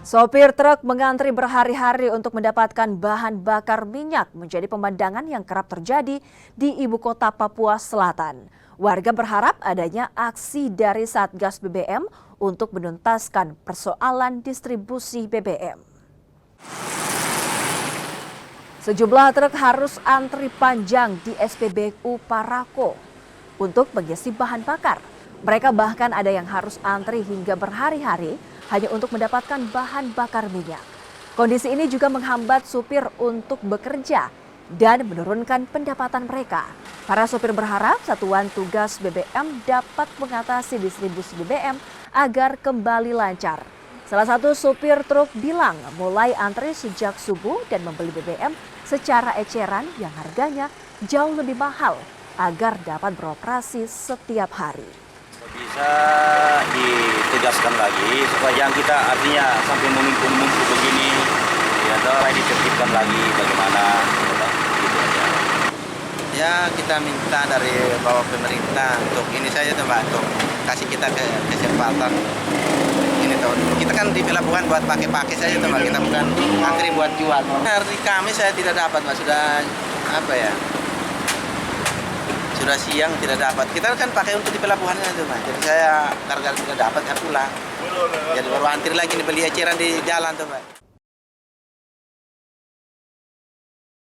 Sopir truk mengantri berhari-hari untuk mendapatkan bahan bakar minyak menjadi pemandangan yang kerap terjadi di ibu kota Papua Selatan. Warga berharap adanya aksi dari Satgas BBM untuk menuntaskan persoalan distribusi BBM. Sejumlah truk harus antri panjang di SPBU Parako untuk mengisi bahan bakar. Mereka bahkan ada yang harus antri hingga berhari-hari hanya untuk mendapatkan bahan bakar minyak. Kondisi ini juga menghambat supir untuk bekerja dan menurunkan pendapatan mereka. Para supir berharap Satuan Tugas BBM dapat mengatasi distribusi BBM agar kembali lancar. Salah satu supir truk bilang mulai antri sejak subuh dan membeli BBM secara eceran yang harganya jauh lebih mahal agar dapat beroperasi setiap hari. Bisa ditegaskan lagi supaya jangan kita artinya sampai menumpuk begini, ya mulai ditertibkan lagi bagaimana, gitu aja. Ya kita minta dari bawah pemerintah untuk ini saja tuh Mbak, untuk kasih kita kesempatan ini tuh. Kita kan di pelabuhan buat pakai saja tuh Mbak, kita bukan antri buat jual. Hari Kamis saya tidak dapat Mbak, sudah apa ya? Sudah siang tidak dapat. Kita kan pakai untuk di pelabuhan itu Mas. Jadi saya gara-gara tidak dapat saya pulang. Jadi baru antri lagi nih beli eceran di jalan tuh Pak.